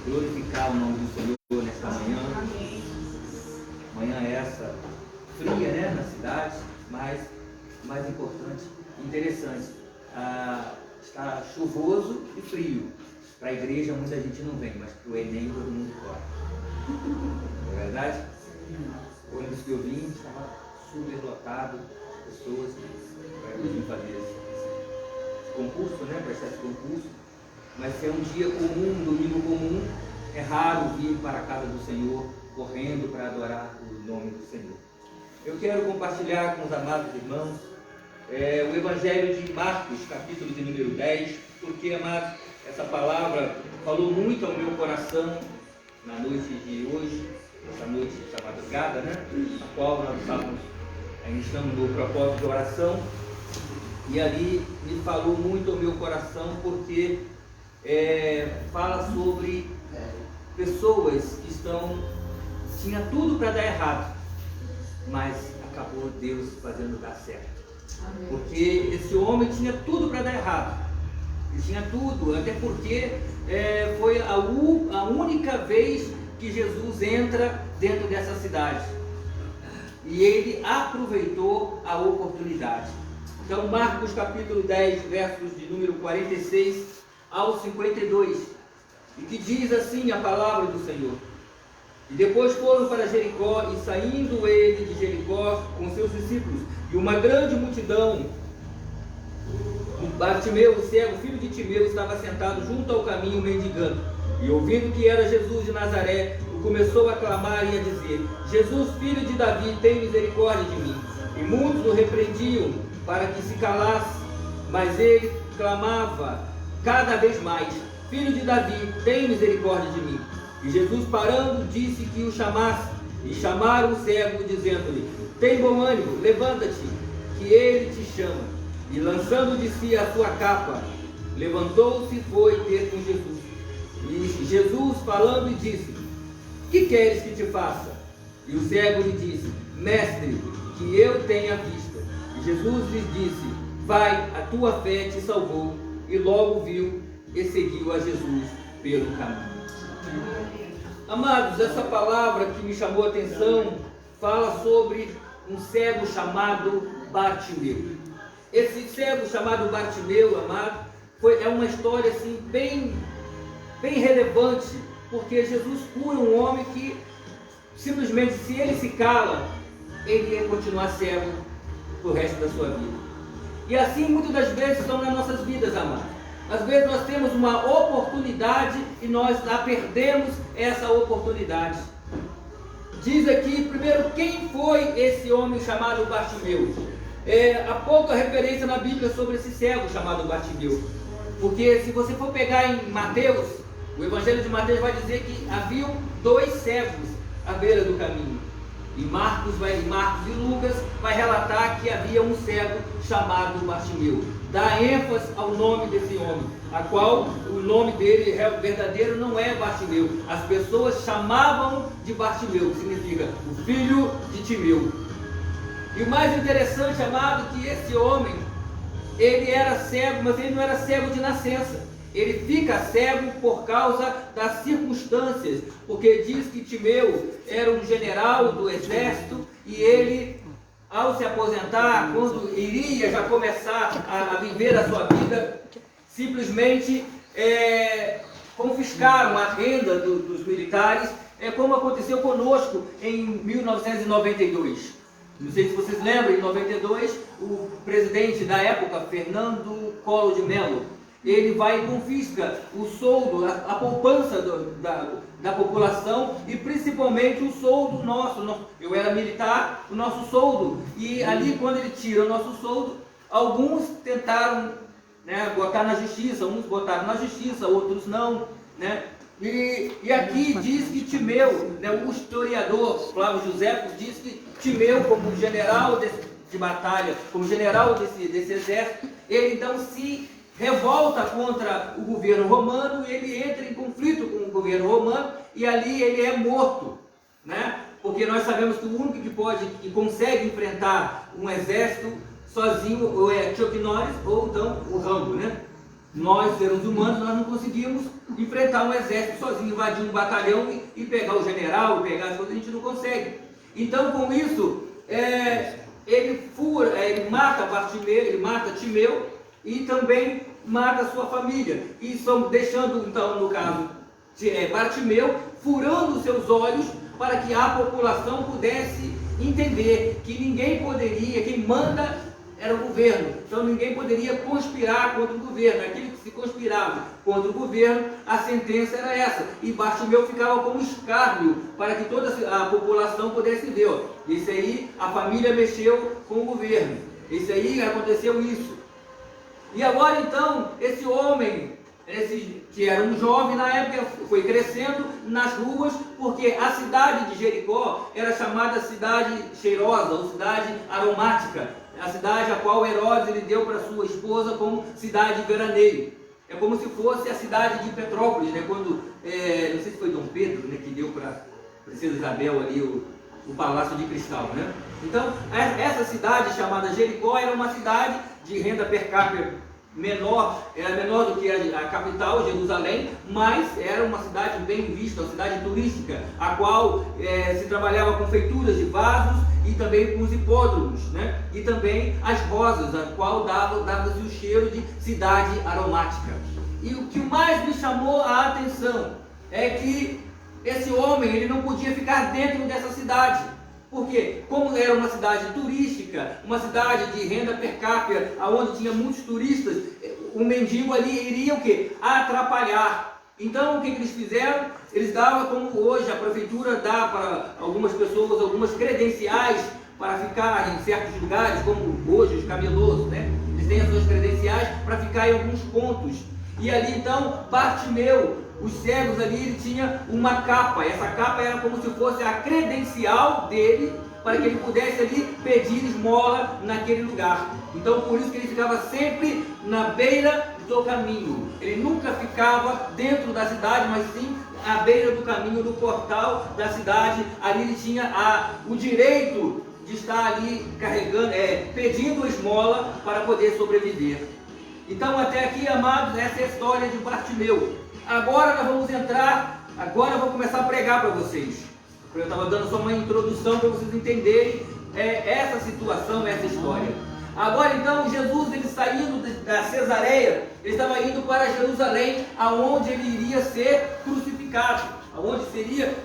glorificar o nome do Senhor nesta manhã. Manhã essa fria, né, na cidade, mas mais importante, interessante, está chuvoso e frio. Para a igreja muita gente não vem, mas para o Enem todo mundo corre. Não é verdade? O ônibus que eu vim estava super lotado, pessoas para eu vir fazer esse concurso, né, prestar esse concurso. Mas se é um dia comum, um domingo comum, é raro vir para a casa do Senhor correndo para adorar o nome do Senhor. Eu quero compartilhar com os amados irmãos o Evangelho de Marcos, capítulo de número 10, porque, amados, essa palavra falou muito ao meu coração na noite de hoje, essa noite da madrugada, né? Na qual nós ainda estamos no propósito de oração, e ali me falou muito ao meu coração, porque fala sobre pessoas que tinha tudo para dar errado, mas acabou Deus fazendo dar certo. Amém. Porque esse homem tinha tudo para dar errado. Ele tinha tudo, até porque foi a única vez que Jesus entra dentro dessa cidade. E ele aproveitou a oportunidade. Então, Marcos capítulo 10, versos de número 46 ao 52, e que diz assim a palavra do Senhor: E depois foram para Jericó, e saindo ele de Jericó com seus discípulos, e uma grande multidão, Bartimeu, o cego, filho de Timeu, estava sentado junto ao caminho mendigando. E ouvindo que era Jesus de Nazaré, o começou a clamar e a dizer: Jesus, filho de Davi, tem misericórdia de mim. E muitos o repreendiam para que se calasse, mas ele clamava cada vez mais: Filho de Davi, tem misericórdia de mim. E Jesus, parando, disse que o chamasse. E chamaram o cego, dizendo-lhe: Tem bom ânimo, levanta-te, que ele te chama. E lançando de si a sua capa, levantou-se e foi ter com Jesus. E Jesus, falando, disse: Que queres que te faça? E o cego lhe disse: Mestre, que eu tenha vista. E Jesus lhe disse: Vai, a tua fé te salvou. E logo viu e seguiu a Jesus pelo caminho. Amados, essa palavra que me chamou a atenção fala sobre um cego chamado Bartimeu. Esse cego chamado Bartimeu, amado, é uma história assim bem relevante, porque Jesus cura um homem que simplesmente, se ele se cala, ele ia continuar cego pro resto da sua vida. E assim muitas das vezes são nas nossas vidas, amados. Às vezes nós temos uma oportunidade e nós perdemos essa oportunidade. Diz aqui, primeiro, quem foi esse homem chamado Bartimeu? Há pouca referência na Bíblia sobre esse cego chamado Bartimeu. Porque se você for pegar em Mateus, o Evangelho de Mateus vai dizer que haviam 2 cegos à beira do caminho. E Marcos e Lucas vai relatar que havia um cego chamado Bartimeu. Dá ênfase ao nome desse homem, a qual o nome dele verdadeiro não é Bartimeu. As pessoas chamavam de Bartimeu, que significa o filho de Timeu. E o mais interessante, amado, que esse homem, ele era cego, mas ele não era cego de nascença. Ele fica cego por causa das circunstâncias, porque diz que Timeu era um general do exército e ele, ao se aposentar, quando iria já começar a viver a sua vida, simplesmente confiscaram a renda dos militares, como aconteceu conosco em 1992. Não sei se vocês lembram, em 92, o presidente da época, Fernando Collor de Mello, ele vai e confisca o soldo, a poupança da população, e principalmente o soldo nosso. Eu era militar, o nosso soldo. E ali, quando ele tira o nosso soldo, alguns tentaram, né, botar na justiça, uns botaram na justiça, outros não, né? E aqui diz que Timeu, né, o historiador Flávio José diz que Timeu, como general de batalha, como general desse exército, ele então se revolta contra o governo romano, e ele entra em conflito com o governo romano, e ali ele é morto, né? Porque nós sabemos que o único que consegue enfrentar um exército sozinho ou é Chuck Norris ou então o Rambo, né? Nós, seres humanos, nós não conseguimos enfrentar um exército sozinho, invadir um batalhão e pegar o general, pegar as coisas, a gente não consegue. Então, com isso, ele mata Bartimeu, ele mata Timeu e também mata a sua família. E deixando, então, no caso, Bartimeu, furando seus olhos para que a população pudesse entender que ninguém poderia, quem manda era o governo, então ninguém poderia conspirar contra o governo. Aquele que se conspirava contra o governo, a sentença era essa. E Bartimeu ficava como escárnio para que toda a população pudesse ver. Ó, esse aí, a família mexeu com o governo. Esse aí, aconteceu isso. E agora então, esse homem, que era um jovem na época, foi crescendo nas ruas, porque a cidade de Jericó era chamada cidade cheirosa, ou cidade aromática. A cidade a qual Herodes ele deu para sua esposa como cidade de veraneio. É como se fosse a cidade de Petrópolis, né? Quando, não sei se foi Dom Pedro, né, que deu para a princesa Isabel ali o Palácio de Cristal, né? Então, essa cidade chamada Jericó era uma cidade de renda per capita menor, era menor do que a capital, Jerusalém, mas era uma cidade bem vista, uma cidade turística, a qual se trabalhava com feituras de vasos e também com os hipódromos, né? E também as rosas, a qual dava-se o cheiro de cidade aromática. E o que mais me chamou a atenção é que esse homem ele não podia ficar dentro dessa cidade. Porque, como era uma cidade turística, uma cidade de renda per capita, onde tinha muitos turistas, o mendigo ali iria o quê? Atrapalhar. Então, o que eles fizeram? Eles davam, como hoje a prefeitura dá para algumas pessoas, algumas credenciais para ficar em certos lugares, como hoje os camelôs, né? Eles têm as suas credenciais para ficar em alguns pontos. E ali, então, Bartimeu, os cegos ali, ele tinha uma capa. Essa capa era como se fosse a credencial dele, para que ele pudesse ali pedir esmola naquele lugar. Então, por isso que ele ficava sempre na beira do caminho. Ele nunca ficava dentro da cidade, mas sim à beira do caminho, do portal da cidade. Ali ele tinha o direito de estar ali carregando, pedindo esmola para poder sobreviver. Então, até aqui, amados, essa é a história de Bartimeu. Agora nós vamos entrar, agora eu vou começar a pregar para vocês. Eu estava dando só uma introdução para vocês entenderem essa situação, essa história. Agora então, Jesus, ele saindo da Cesareia, ele estava indo para Jerusalém, aonde ele iria ser crucificado, aonde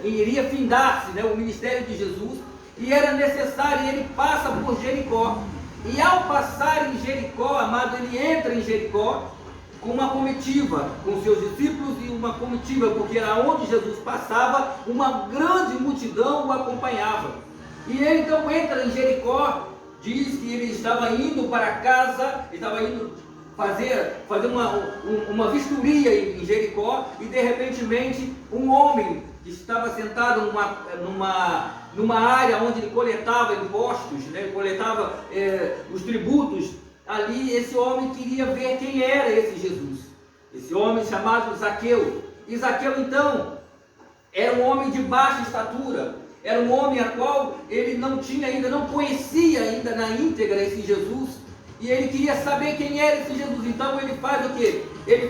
iria findar-se, né, o ministério de Jesus, e era necessário, e ele passa por Jericó. E ao passar em Jericó, amado, ele entra em Jericó com uma comitiva, com seus discípulos e uma comitiva, porque era onde Jesus passava, uma grande multidão o acompanhava. E ele então entra em Jericó, diz que ele estava indo para casa, ele estava indo fazer uma vistoria em Jericó, e de repentemente um homem que estava sentado numa área onde ele coletava impostos, né, ele coletava os tributos. Ali esse homem queria ver quem era esse Jesus, esse homem chamado Zaqueu. E Zaqueu então era um homem de baixa estatura, era um homem a qual ele não conhecia ainda na íntegra esse Jesus, e ele queria saber quem era esse Jesus. Então ele faz o quê? Ele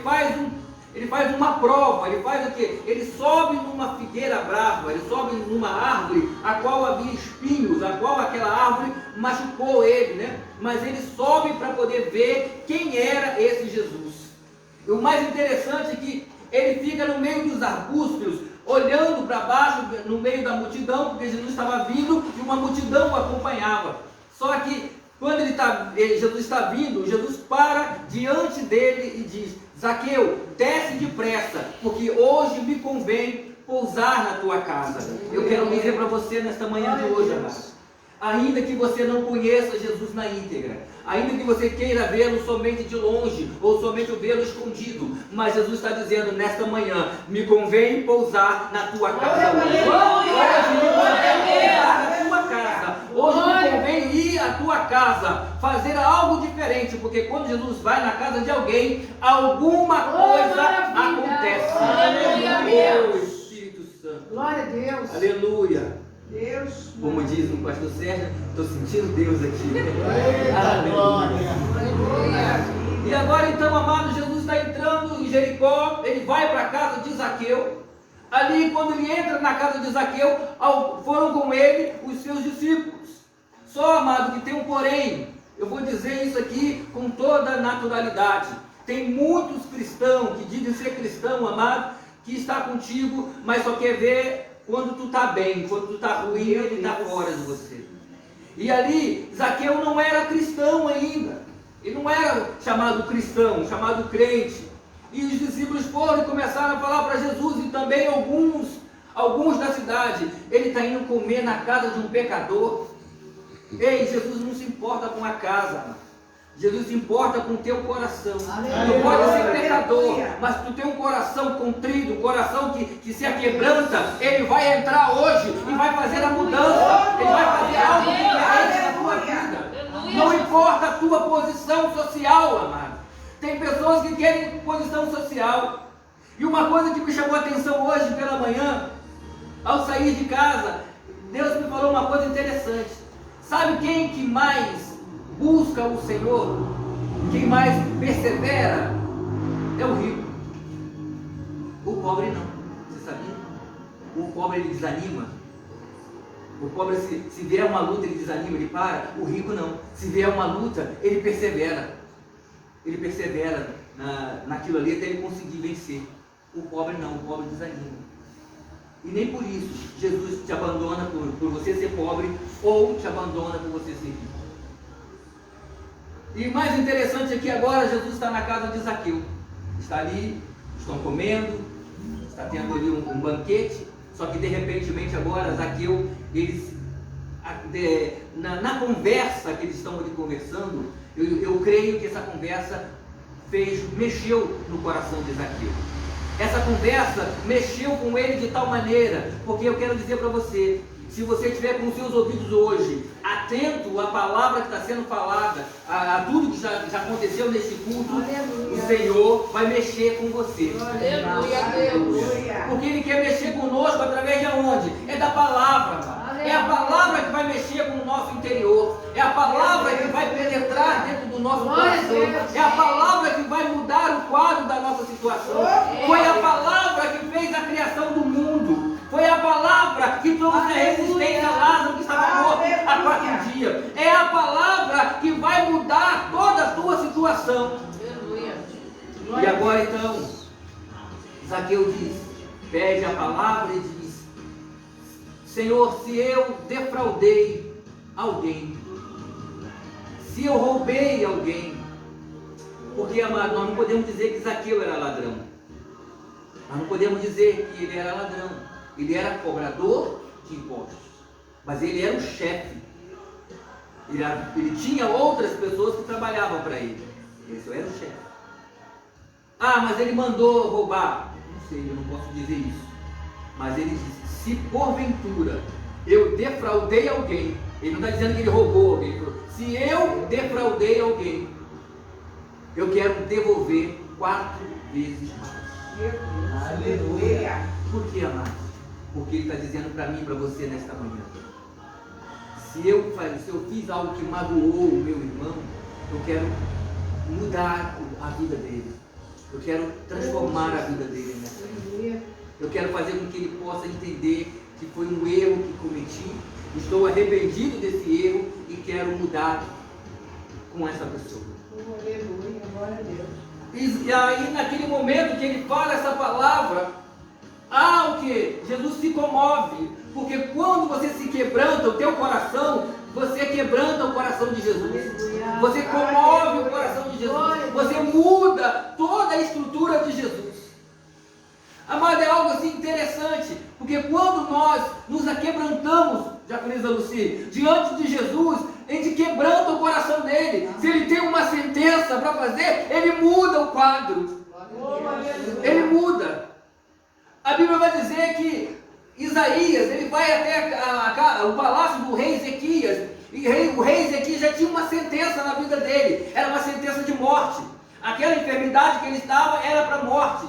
faz uma prova, ele faz o quê? Ele sobe numa figueira brava, ele sobe numa árvore a qual havia espinhos, a qual aquela árvore machucou ele, né? Mas ele sobe para poder ver quem era esse Jesus. E o mais interessante é que ele fica no meio dos arbustos, olhando para baixo, no meio da multidão, porque Jesus estava vindo e uma multidão o acompanhava. Só que quando Jesus está vindo, Jesus para diante dele e diz: Zaqueu, desce depressa, porque hoje me convém pousar na tua casa. Eu quero dizer para você nesta manhã de hoje, amado, ainda que você não conheça Jesus na íntegra, ainda que você queira vê-lo somente de longe, ou somente vê-lo escondido, mas Jesus está dizendo nesta manhã: me convém pousar na tua casa. Hoje me convém pousar na tua casa. Hoje me convém ir à tua casa, fazer algo diferente, porque quando Jesus vai na casa de alguém, alguma coisa acontece. Aleluia. Oh, Espírito Santo. Glória a Deus. Aleluia. Deus. Como diz o pastor Sérgio, estou sentindo Deus aqui. Aleluia. E agora então, amado, Jesus está de Jericó, ele vai para a casa de Zaqueu. Ali, quando ele entra na casa de Zaqueu, foram com ele os seus discípulos. Só, amado, que tem um porém. Eu vou dizer isso aqui com toda a naturalidade. Tem muitos cristãos que dizem ser cristão, amado, que está contigo, mas só quer ver quando tu está bem. Quando tu está ruim, ele está fora de você. E ali, Zaqueu não era cristão ainda. Ele não era chamado cristão, chamado crente. E os discípulos foram e começaram a falar para Jesus, e também alguns da cidade. Ele está indo comer na casa de um pecador. Ei, Jesus não se importa com a casa, Jesus se importa com o teu coração. Tu pode ser pecador, mas tu tem um coração contrito, um coração que se aquebranta. Ele vai entrar hoje e vai fazer a mudança. Ele vai fazer algo diferente na tua vida. Não importa a tua posição social, amado. Tem pessoas que querem posição social. E uma coisa que me chamou a atenção hoje pela manhã, ao sair de casa, Deus me falou uma coisa interessante. Sabe quem que mais busca o Senhor? Quem mais persevera? É o rico. O pobre não. Você sabia? O pobre ele desanima. O pobre, se vier uma luta, ele desanima, ele para. O rico não. Se vier uma luta, ele persevera. Ele persevera naquilo ali até ele conseguir vencer. O pobre não. O pobre desanima. E nem por isso Jesus te abandona por você ser pobre ou te abandona por você ser rico. E mais interessante aqui agora, Jesus está na casa de Zaqueu. Está ali, estão comendo, está tendo ali um banquete. Só que de repentemente agora Zaqueu, na conversa que eles estão ali conversando, eu creio que essa conversa mexeu no coração de Zaqueu. Essa conversa mexeu com ele de tal maneira, porque eu quero dizer para você, se você estiver com os seus ouvidos hoje, atento à palavra que está sendo falada, a tudo que já aconteceu nesse culto, aleluia, o Senhor vai mexer com você. Aleluia, Deus. Porque Ele quer mexer conosco através de onde? É da palavra. É a palavra que vai mexer com o nosso interior. É a palavra que vai penetrar dentro do nosso coração. É a palavra que vai mudar o quadro da nossa situação. Foi a palavra que fez a criação do mundo. Foi a palavra que trouxe a resistência a Lázaro que estava morto há 4 dias. É a palavra que vai mudar toda a tua situação. E agora então, Zaqueu diz, pede a palavra e diz, Senhor, se eu defraudei alguém, se eu roubei alguém, porque, amado, nós não podemos dizer que Zaqueu era ladrão. Nós não podemos dizer que ele era ladrão. Ele era cobrador de impostos, mas ele era o chefe. Ele tinha outras pessoas que trabalhavam para ele. Esse era o chefe. Ah, mas ele mandou roubar. Não sei, eu não posso dizer isso. Mas ele disse, se porventura eu defraudei alguém, ele não está dizendo que ele roubou alguém. Ele falou, se eu defraudei alguém, eu quero devolver 4 vezes mais. Aleluia. Por que, amado? Porque ele está dizendo para mim e para você nesta manhã. Se eu fiz algo que magoou o meu irmão, eu quero mudar a vida dele. Eu quero transformar a vida dele nessa manhã. Eu quero fazer com que ele possa entender que foi um erro que cometi. Estou arrependido desse erro e quero mudar com essa pessoa. Aleluia, glória a Deus. E aí naquele momento que ele fala essa palavra, o que? Jesus se comove, porque quando você se quebranta o teu coração, você quebranta o coração de Jesus, você comove o coração de Jesus, você muda toda a estrutura de Jesus. Amado, é algo assim interessante, porque quando nós nos aquebrantamos, Jaconisa Luci, diante de Jesus, a gente quebranta o coração dele. Se ele tem uma sentença para fazer, ele muda o quadro, ele muda. A Bíblia vai dizer que Isaías, ele vai até o palácio do rei Ezequias, e o rei Ezequias já tinha uma sentença na vida dele, era uma sentença de morte. Aquela enfermidade que ele estava era para morte.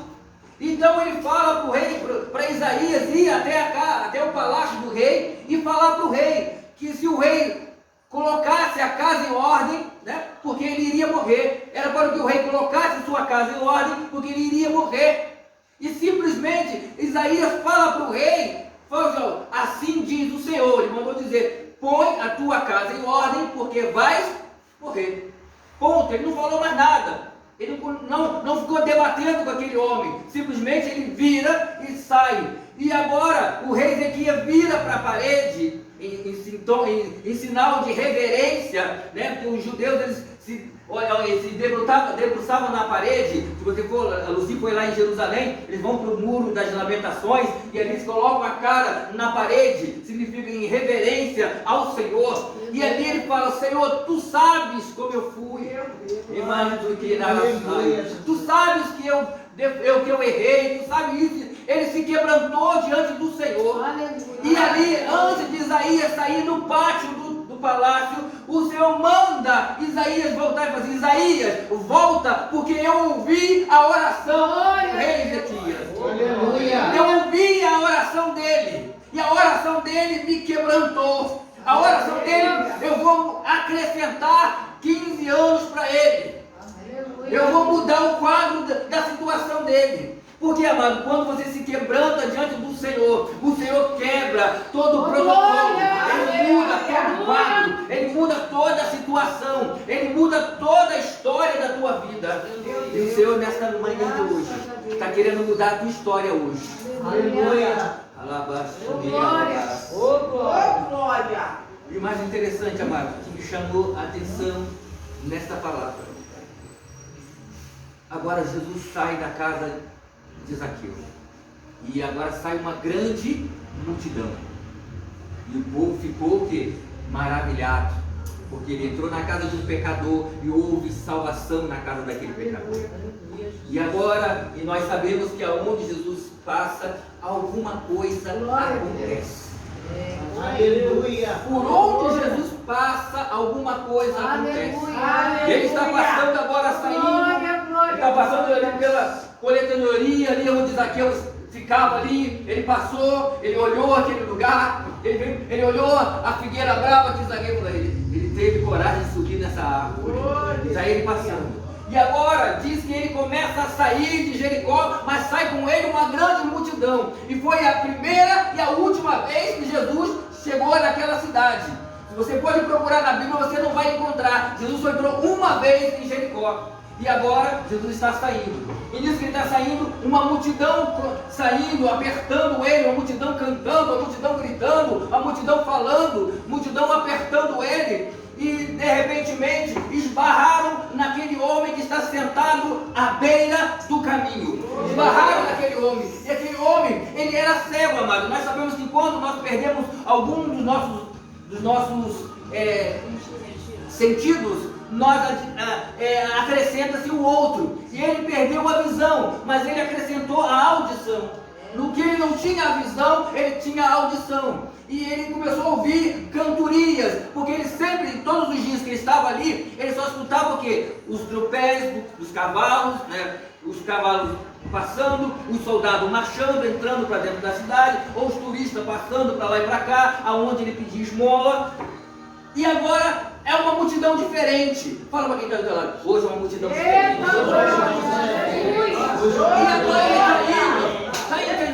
Então ele fala para o rei, para Isaías ir até o palácio do rei e falar para o rei que se o rei colocasse a casa em ordem, né, porque ele iria morrer, era para que o rei colocasse sua casa em ordem, porque ele iria morrer. E simplesmente Isaías fala para o rei, fala, assim diz o Senhor, ele mandou dizer, põe a tua casa em ordem, porque vais morrer. Ponto, ele não falou mais nada. Ele não ficou debatendo com aquele homem, simplesmente ele vira e sai. E agora o rei Ezequias vira para a parede, em sinal de reverência, né? Porque os judeus eles se debruçavam na parede. Se você for, a Lucy foi lá em Jerusalém, eles vão para o muro das lamentações e ali eles colocam a cara na parede, significa em reverência ao Senhor. E ali ele fala, Senhor, tu sabes como eu fui, tu sabes que eu errei, tu sabes isso. Ele se quebrantou diante do Senhor. E ali, antes de Isaías sair no pátio do palácio, o Senhor manda Isaías voltar e falar assim, Isaías, volta, porque eu ouvi a oração do rei Ezequias. Eu ouvi a oração dele, e a oração dele me quebrantou. A oração dele, eu vou acrescentar 15 anos para ele. Eu vou mudar o quadro da situação dele. Porque, amado, quando você se quebranta diante do Senhor, o Senhor quebra todo o protocolo, Ele muda todo o quadro, Ele muda toda a situação, Ele muda toda a história da tua vida. E o Senhor, nesta manhã de hoje, está querendo mudar a tua história hoje. Aleluia! Glória! E o mais interessante, amado, que me chamou a atenção nesta palavra. Agora Jesus sai da casa de Zaqueu. E agora sai uma grande multidão. E o povo ficou o quê? Maravilhado. Porque ele entrou na casa de um pecador e houve salvação na casa daquele pecador. E agora, e nós sabemos que aonde Jesus passa, alguma coisa acontece. Aleluia! Por onde Jesus passa, alguma coisa acontece. E ele está passando agora, saindo. Ele está passando ali pela coletoria, ali onde Zaqueu ficava ali. Ele passou, ele olhou aquele lugar, ele olhou a figueira brava que Zaqueu falou. Ele teve coragem de subir nessa árvore. Está ele passando. E agora diz que ele começa a sair de Jericó, mas sai com ele uma grande multidão. E foi a primeira e a última vez que Jesus chegou naquela cidade. Se você pode procurar na Bíblia, você não vai encontrar. Jesus só entrou uma vez em Jericó. E agora Jesus está saindo. E diz que ele está saindo, uma multidão saindo, apertando ele, uma multidão cantando, uma multidão gritando, uma multidão falando, multidão apertando ele. E de repentemente esbarraram naquele homem que está sentado à beira do caminho. Esbarraram naquele homem. E aquele homem, ele era cego, amado. Nós sabemos que quando nós perdemos algum dos nossos sentidos, acrescenta-se o outro. E ele perdeu a visão, mas ele acrescentou a audição. No que ele não tinha a visão, ele tinha a audição. E ele começou a ouvir cantorias, porque ele sempre, todos os dias que ele estava ali, ele só escutava o quê? Os tropéis dos cavalos, né? Os cavalos passando, os soldados marchando, entrando para dentro da cidade, ou os turistas passando para lá e para cá, aonde ele pedia esmola. E agora é uma multidão diferente. Fala para quem está do teu lado, hoje é uma multidão diferente. E agora ele está indo, está entendendo?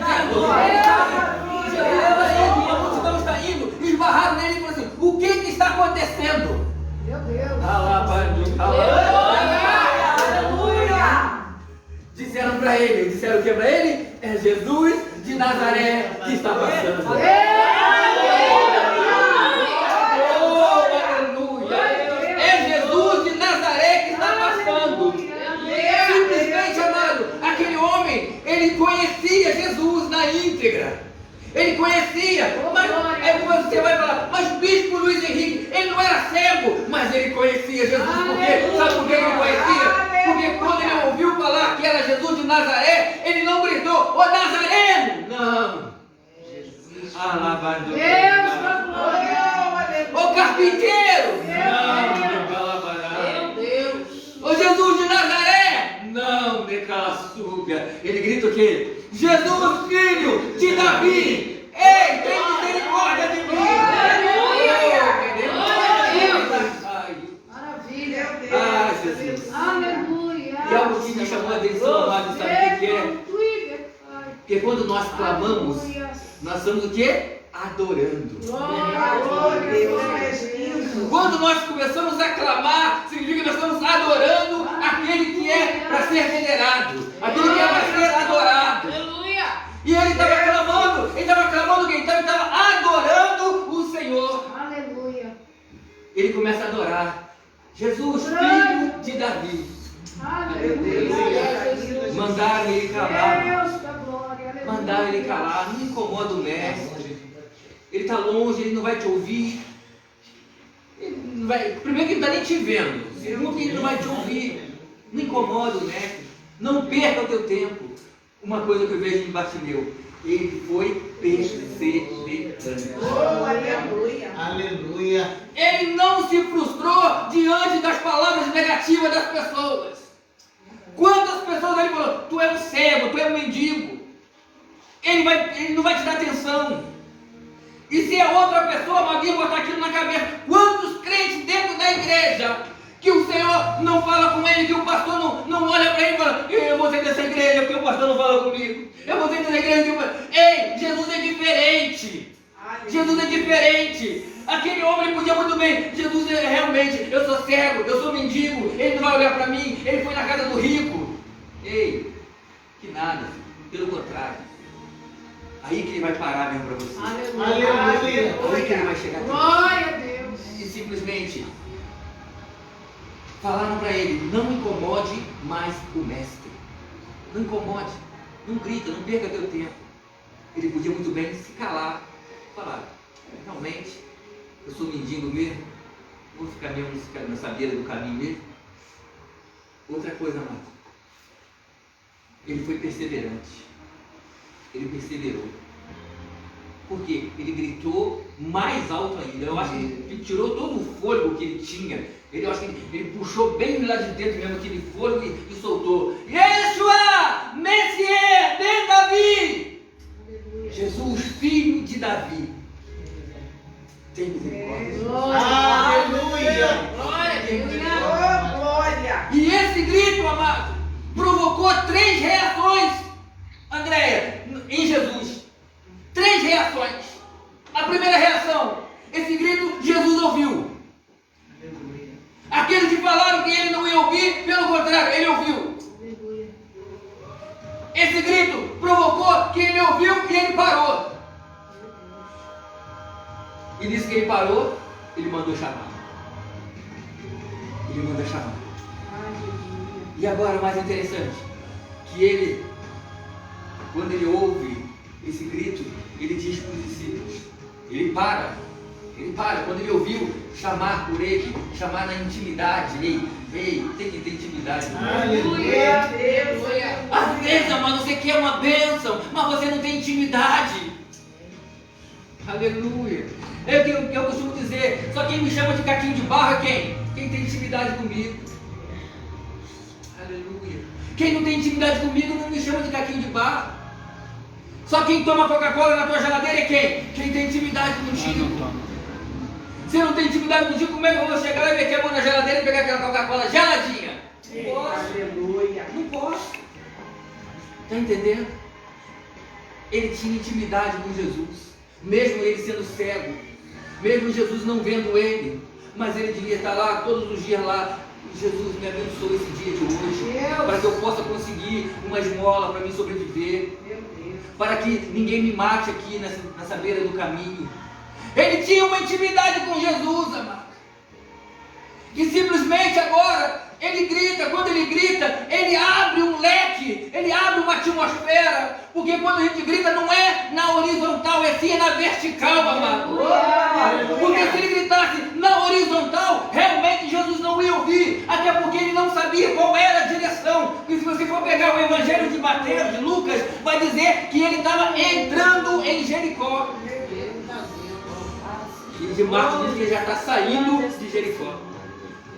A multidão está indo, esbarraram nele e falaram assim, o que está acontecendo? Meu Deus! Aleluia! Disseram para ele, disseram o que para ele? É Jesus de Nazaré que está passando. Ele conhecia Jesus na íntegra. Ele conhecia. Mas você vai falar, mas bispo Luiz Henrique, ele não era cego, mas ele conhecia Jesus. Por quê? Sabe por que ele conhecia? Porque quando ele ouviu falar que era Jesus de Nazaré, ele não gritou, ô Nazareno! Não. Ô carpinteiro! Não. Meu Deus. Ô Jesus de Nazaré! Não, Mecalaçuga. Ele grita o quê? Jesus, filho de Davi! Ei, tem misericórdia de mim! Maravilha! Ai, Jesus! Aleluia! E algo que me chamou nós clamamos, nós estamos o quê? Adorando. Quando nós começamos a clamar, significa que nós estamos adorando aquele que é para ser venerado, aquele que é para ser adorado. E ele estava clamando quem? Então ele estava adorando o Senhor. Aleluia. Ele começa a adorar Jesus, filho de Davi. Aleluia. Mandaram ele calar. Deus da glória. Aleluia. Mandaram ele calar. Não incomoda o mestre. Ele está longe, ele não vai te ouvir. Primeiro que ele não está nem te vendo. Segundo que ele não vai te ouvir. Não incomoda o mestre. Não perca o teu tempo. Uma coisa que eu vejo em Bartimeu, ele foi perseverante. Aleluia. Aleluia. Ele não se frustrou diante das palavras negativas das pessoas. Quantas pessoas ele falou, tu é um cego, tu é um mendigo. Ele não vai te dar atenção. E se é outra pessoa, alguém botar aquilo na cabeça, quantos crentes dentro da igreja que o Senhor não fala com ele, que o pastor não olha para ele e fala, eu vou sair dessa igreja porque o pastor não fala comigo. Eu vou sair dessa igreja. Ei, Jesus é diferente. Jesus é diferente. Aquele homem podia muito bem, Jesus é realmente, eu sou cego, eu sou mendigo, ele não vai olhar para mim, ele foi na casa do rico. Ei, que nada, pelo contrário. Aí que ele vai parar mesmo para você. Aleluia. Aí que ele vai chegar aqui. Glória a Deus. E simplesmente falaram para ele, não incomode mais o mestre. Não incomode, não grita, não perca teu tempo. Ele podia muito bem se calar, falar, realmente, eu sou mendigo mesmo, vou ficar mesmo nessa beira do caminho mesmo. Outra coisa mais, ele foi perseverante, ele perseverou. Porque ele gritou mais alto ainda. Eu acho que ele tirou todo o fôlego que ele tinha. Eu acho que ele puxou bem lá de dentro mesmo aquele fôlego e soltou. Yeshua, Messias de Davi. Aleluia. Jesus, filho de Davi. Tem misericórdia. Aleluia. Glória. E esse grito, amado, provocou 3 reações, Andréia, em Jesus. 3 reações. A primeira reação, esse grito Jesus ouviu. Aqueles que falaram que ele não ia ouvir, pelo contrário, ele ouviu. Aleluia. Esse grito provocou que ele ouviu e ele parou. E disse que ele parou, ele mandou chamar. Ele manda chamar. E agora, o mais interessante, que ele, quando ele ouve esse grito, ele diz para os discípulos, ele para, quando ele ouviu chamar por ele, chamar na intimidade, ei, tem que ter intimidade. Aleluia. Deus. Às vezes, amado, você quer uma bênção, mas você não tem intimidade. Aleluia. Eu costumo dizer, só quem me chama de caquinho de barro é quem? Quem tem intimidade comigo. Aleluia. Quem não tem intimidade comigo não me chama de caquinho de barro. Só quem toma Coca-Cola na tua geladeira é quem? Quem tem intimidade contigo. Se eu não tenho intimidade contigo, como é que eu vou chegar lá e meter a mão na geladeira e pegar aquela Coca-Cola geladinha? Não posso. Aleluia. Não posso. Está entendendo? Ele tinha intimidade com Jesus. Mesmo ele sendo cego. Mesmo Jesus não vendo ele. Mas ele devia estar lá todos os dias lá. Jesus, me abençoe esse dia de hoje. Deus. Para que eu possa conseguir uma esmola para me sobreviver. Meu Deus. Para que ninguém me mate aqui nessa beira do caminho. Ele tinha uma intimidade com Jesus, amado. E simplesmente agora, ele grita, quando ele grita, ele abre um leque, ele abre uma atmosfera. Porque quando a gente grita não é na horizontal, é sim na vertical, amado. Porque se ele gritasse na horizontal, realmente Jesus não ia ouvir. Até porque ele não sabia qual era a direção. E se você for pegar o Evangelho de Mateus, de Lucas, vai dizer que ele estava entrando em Jericó. E de Marcos diz que ele já está saindo de Jericó.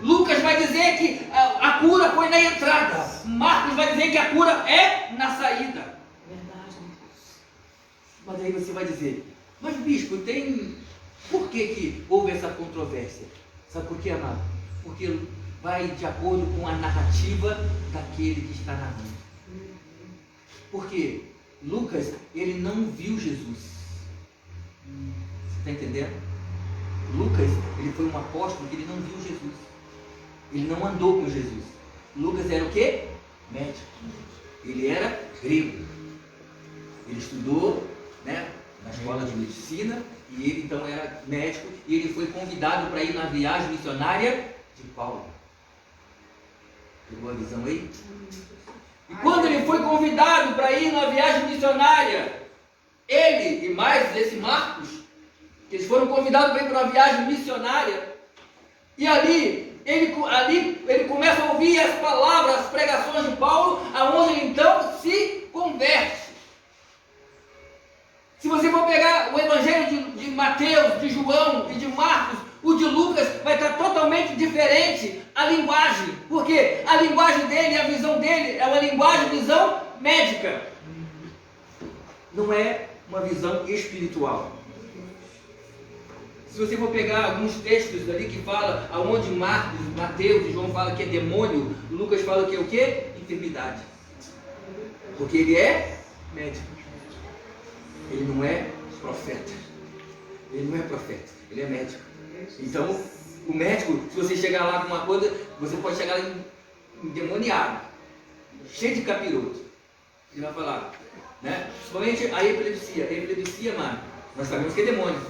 Lucas vai dizer que a cura foi na entrada. Marcos vai dizer que a cura é na saída. Mas aí você vai dizer, mas bispo, por que houve essa controvérsia? Sabe por quê, amado? Porque vai de acordo com a narrativa daquele que está narrando. Por quê? Lucas, ele não viu Jesus. Você está entendendo? Lucas, ele foi um apóstolo que ele não viu Jesus. Ele não andou com Jesus. Lucas era o quê? Médico. Ele era grego. Ele estudou, né, na escola de medicina, e ele então era médico, e ele foi convidado para ir na viagem missionária de Paulo. Pegou a visão aí? E quando ele foi convidado para ir na viagem missionária, ele e mais esse Marcos, que eles foram convidados para ir para uma viagem missionária, e ali ele começa a ouvir as palavras, as pregações de Paulo, aonde ele então se converte. Se você for pegar o evangelho de Mateus, de João e de Marcos, o de Lucas vai estar totalmente diferente a linguagem, porque a linguagem dele, a visão dele é uma visão médica, não é uma visão espiritual. Se você for pegar alguns textos ali que fala aonde Marcos, Mateus e João fala que é demônio, Lucas fala que é o quê? Enfermidade. Porque ele é médico. Ele não é profeta. Ele não é profeta, ele é médico. Então, o médico, se você chegar lá com uma coisa, você pode chegar lá endemoniado, cheio de capiroto. Ele vai falar, né? Principalmente a epilepsia. A epilepsia, mano, nós sabemos que é demônio.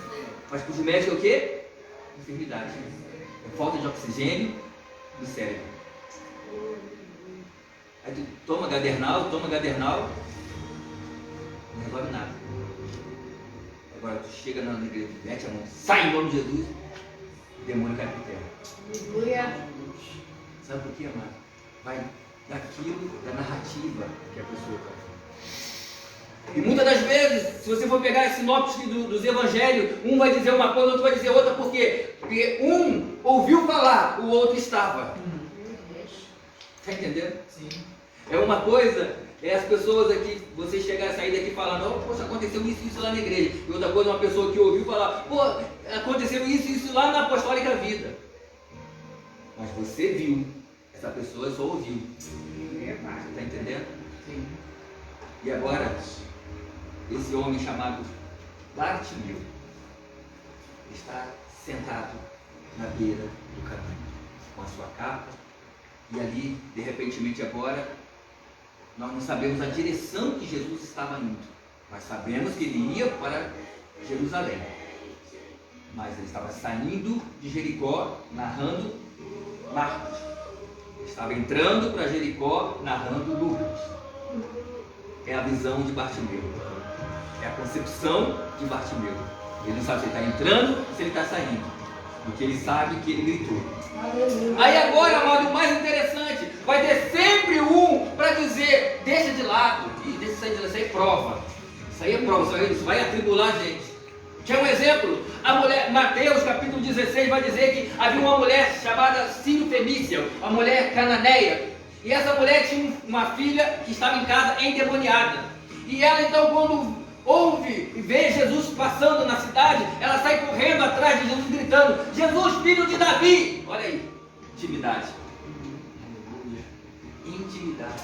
Mas para os médicos é o quê? Enfermidade. É falta de oxigênio do cérebro. Aí tu toma gadernal, não resolve nada. Agora tu chega na igreja, mete a mão, sai em nome de Jesus, o demônio cai por terra. Aleluia. Sabe por quê, mano? Vai daquilo, da narrativa que a pessoa faz. E muitas das vezes, se você for pegar as sinopses dos evangelhos, um vai dizer uma coisa, outro vai dizer outra, por quê? Porque um ouviu falar, o outro estava. Está entendendo? Sim. É uma coisa, é as pessoas aqui, você chegar a sair daqui falando, oh, poxa, aconteceu isso lá na igreja. E outra coisa, uma pessoa que ouviu falar, pô, aconteceu isso lá na Apostólica Vida. Mas você viu, essa pessoa só ouviu. Está entendendo? Sim. E agora, esse homem chamado Bartimeu está sentado na beira do caminho, com a sua capa, e ali, de repente agora, nós não sabemos a direção que Jesus estava indo, mas sabemos que ele ia para Jerusalém. Mas ele estava saindo de Jericó, narrando Marcos. Ele estava entrando para Jericó, narrando Lucas. É a visão de Bartimeu. É a concepção de Bartimeu. Ele não sabe se ele está entrando ou se ele está saindo. Porque ele sabe que ele gritou. Aí agora, amado, o mais interessante, vai ter sempre um para dizer, deixa de lado. Deixa de sair de lado, isso aí é prova. Isso aí é prova, isso vai atribular a gente. Quer um exemplo? A mulher, Mateus capítulo 16 vai dizer que havia uma mulher chamada Sírio-Fenícia, uma mulher cananeia. E essa mulher tinha uma filha que estava em casa endemoniada. E ela então, quando ouve e vê Jesus passando na cidade, ela sai correndo atrás de Jesus, gritando, Jesus, filho de Davi! Olha aí, intimidade. Intimidade.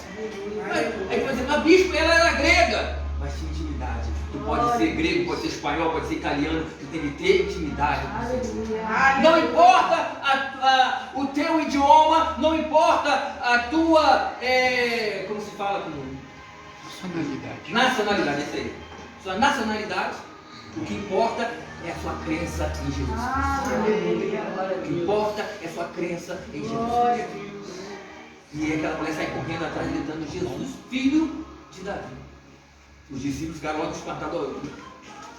Aí você fala, bispo, ela era grega, mas tinha intimidade. Tu pode ser grego, pode ser espanhol, pode ser italiano, tu tem que ter intimidade. Não importa o teu idioma, não importa a tua, como se fala? Nacionalidade, isso aí. Sua nacionalidade, o que importa é a sua crença em Jesus. O que importa é a sua crença em Jesus. E aquela mulher sai correndo atrás, gritando, Jesus, filho de Davi. Os discípulos ficaram logo espantados,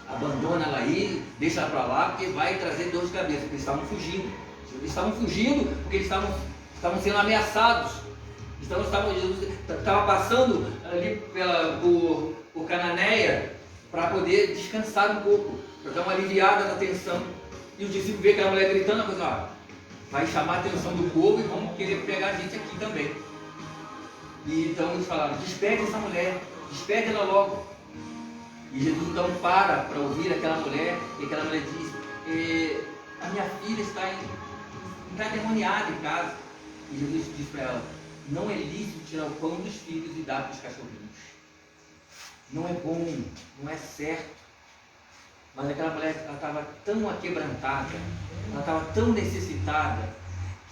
abandona ela aí, deixa ela para lá, porque vai trazer dor de cabeça, porque eles estavam fugindo. Eles estavam fugindo porque eles estavam sendo ameaçados. Jesus estava passando ali por Cananéia para poder descansar um pouco, para dar uma aliviada na tensão. E os discípulos veem aquela mulher gritando, coisa, vai chamar a atenção do povo e vão querer pegar a gente aqui também. E então eles falaram, despede essa mulher, despede ela logo. E Jesus então para ouvir aquela mulher, e aquela mulher diz, a minha filha está endemoniada em casa. E Jesus diz para ela, não é lícito tirar o pão dos filhos e dar para os cachorrinhos. não é bom, não é certo. Mas aquela mulher, ela estava tão aquebrantada, ela estava tão necessitada,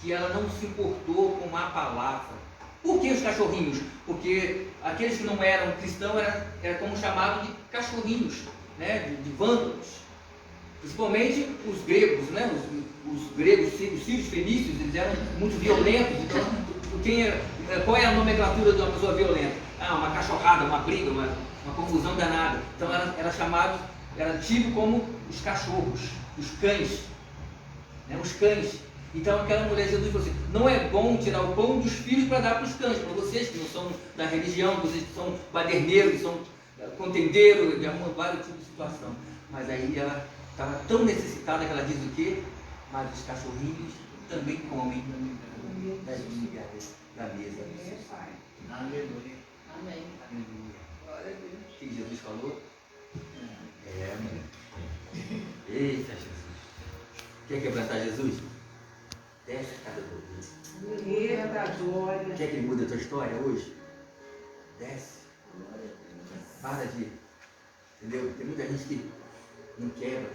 que ela não se importou com a palavra. Por que os cachorrinhos? Porque aqueles que não eram cristãos era como chamavam de cachorrinhos, né? de vândalos. Principalmente os gregos, né? Os gregos, os sírios fenícios, eles eram muito violentos. Então, qual é a nomenclatura de uma pessoa violenta? Uma cachorrada, uma briga, uma confusão danada. Então era tido como os cachorros, os cães, né? Os cães. Então aquela mulher, Jesus falou assim, não é bom tirar o pão dos filhos para dar para os cães, para vocês que não são da religião, vocês que são baderneiros, que são contendeiros, de vários tipos de situação. Mas aí ela estava tão necessitada que ela diz o quê? Mas os cachorrinhos também comem das migalhas da mesa do seu Pai. Aleluia. Amém. Aleluia. Glória a Deus. O que Jesus falou? Mãe. Eita, Jesus. Quer quebrantar Jesus? Desce a cada vez. Eita, glória. Quer que ele mude a tua história hoje? Desce. Para de. Entendeu? Tem muita gente que não quebra.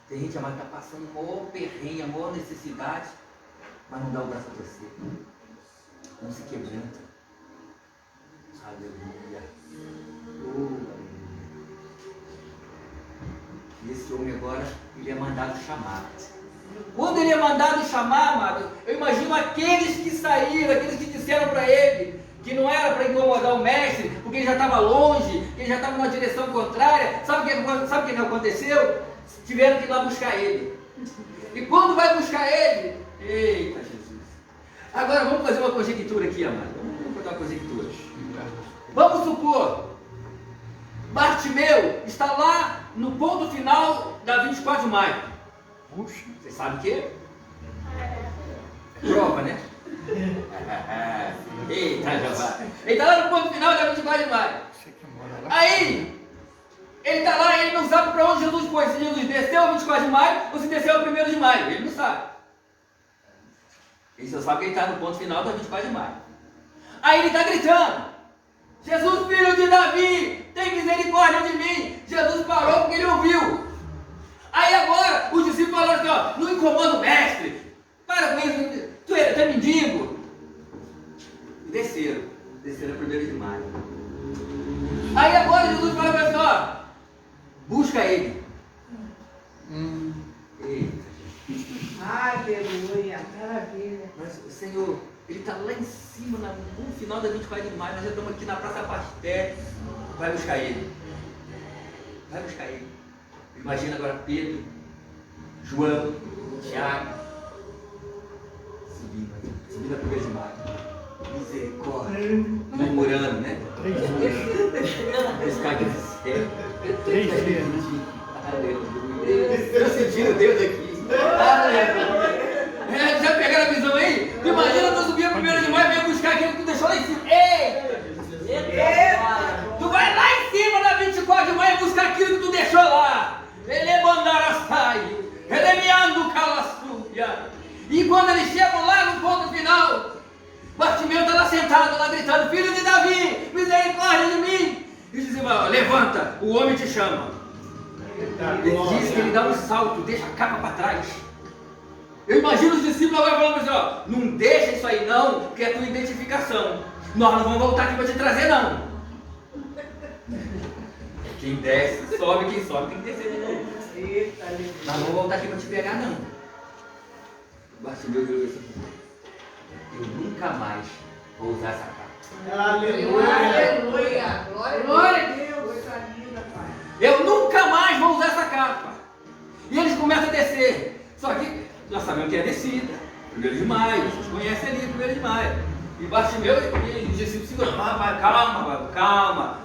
Tem gente, amada, que está passando maior perrengue, a maior necessidade, mas não dá o braço a torcer. Não se quebranta. Aleluia. Oh, aleluia. E esse homem agora, ele é mandado chamar. Quando ele é mandado chamar, amado, eu imagino aqueles que saíram, aqueles que disseram para ele que não era para incomodar o mestre, porque ele já estava longe, que ele já estava numa direção contrária. Sabe o que aconteceu? Tiveram que ir lá buscar ele. E quando vai buscar ele, eita Jesus. Agora vamos fazer uma conjectura aqui, amado. Vamos fazer uma conjectura. Vamos supor, Bartimeu está lá no ponto final da 24 de maio. Puxa. Você sabe o que? Prova, né? Eita, Jeová. Ele está lá no ponto final da 24 de maio. Aí, ele está lá e ele não sabe para onde Jesus foi. Se Jesus desceu o 24 de maio ou se desceu o 1º de maio. Ele não sabe. Ele só sabe que ele está no ponto final da 24 de maio. Aí ele está gritando: Jesus, filho de Davi, tem misericórdia de mim. Jesus parou porque ele ouviu. Aí agora os discípulos falaram assim, ó, não incomoda o mestre, para com isso, tu é mendigo. E desceram 1º de maio. Aí agora Jesus fala para assim, ó, busca ele. Eita. Aleluia. Maravilha. Mas o Senhor, ele está lá em cima, no final da 24 de maio, nós já estamos aqui na Praça Pasté. Vai buscar ele. Vai buscar ele. Imagina agora Pedro, João, Tiago, subindo a 1º de maio. Misericórdia. Murmurando, né? 3 dias. Esse cara que céu. 3 dias, né? Aleluia. Estou sentindo Deus aqui. Aleluia. Já pegaram a visão aí? Imagina tu subir a 1º de maio e vem buscar aquele que tu deixou lá em cima. Ei! Tu vai lá em cima na 24 de maio e buscar aquilo que tu deixou lá. Ele é mandaraçaio, ele é meando calaçúbia. E quando eles chegam lá no ponto final, Bartimeu está lá sentado, lá gritando: filho de Davi, misericórdia de mim. E diz: levanta, o homem te chama. Ele diz que ele dá um salto, deixa a capa para trás. Eu imagino os discípulos agora falando assim: ó, não deixa isso aí não, porque é tua identificação. Nós não vamos voltar aqui para te trazer não. Quem desce, sobe, quem sobe tem que descer. Eita, aleluia. Nós não vamos voltar aqui para te pegar não. Bartimeu virou assim: eu nunca mais vou usar essa capa. Aleluia. Aleluia. Glória a Deus. Coisa linda, Pai. Eu nunca mais vou usar essa capa. E eles começam a descer. Só que nós sabemos que é descida. 1º de maio, vocês conhecem ali 1º de maio. E Bartimeu e os discípulos seguram: calma.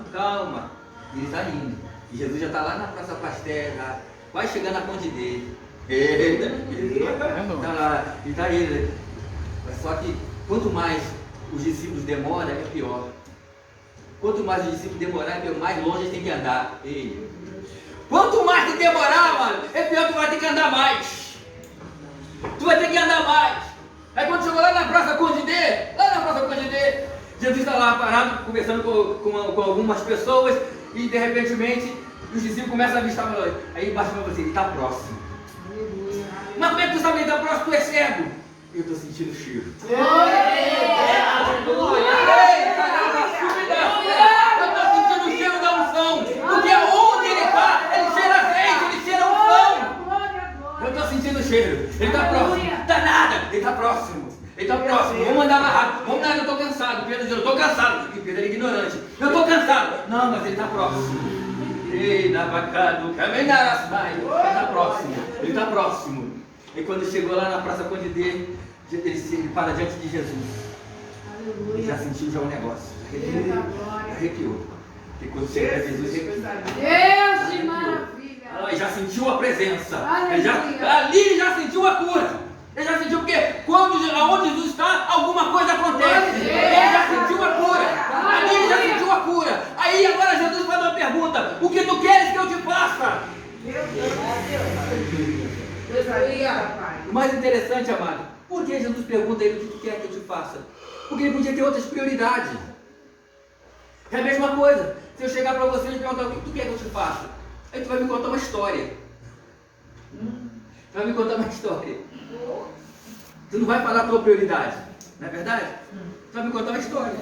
E ele está indo. E Jesus já está lá na Praça Pasté, já vai chegando na ponte dele. Eita, ele está lá, ele está indo. Mas só que quanto mais os discípulos demoram, é pior. Quanto mais os discípulos demorarem, mais longe eles têm que andar. Ei. Quanto mais tu demorar, mano, é pior que tu vai ter que andar mais. Tu vai ter que andar mais. Aí quando chegou lá na Praça Condé, Jesus está lá parado, conversando com algumas pessoas, e de repente os discípulos começam a avistar. Aí embaixo fala assim, ele está próximo. Mas como é que tu sabe que ele está próximo? Tu é cego. Eu estou sentindo o cheiro. Eu estou sentindo o cheiro da unção. Porque onde ele está, ele cheira azeite, ele cheira unção. Eu estou sentindo o cheiro. Ele está próximo. Está nada, ele está próximo. Ele está próximo. Vamos andar mais rápido. Vamos andar, eu estou cansado. Pedro diz, eu estou cansado. E Pedro era ignorante. Eu estou cansado. Não, mas ele está próximo. Ei, na vacado, caminharasai. Ele está próximo. Ele está próximo. E quando chegou lá na Praça Conde dele, ele para diante de Jesus. Ele já sentiu já um negócio. Arrepiou. Porque quando chega para Jesus, Deus de maravilha. Ele já sentiu a presença. Ali ele já sentiu a cura. Ele já sentiu porque aonde Jesus está, alguma coisa acontece. Ele já sentiu a cura. Ali ele já sentiu a cura. Aí agora Jesus faz uma pergunta. O que tu queres que eu te faça? O mais interessante, amado, por que Jesus pergunta a ele o que tu quer que eu te faça? Porque ele podia ter outras prioridades. É a mesma coisa. Se eu chegar para você e perguntar o que tu quer que eu te faça, aí tu vai me contar uma história. Tu vai me contar uma história. Tu não vai falar a tua prioridade, não é verdade? Tu vai me contar uma história.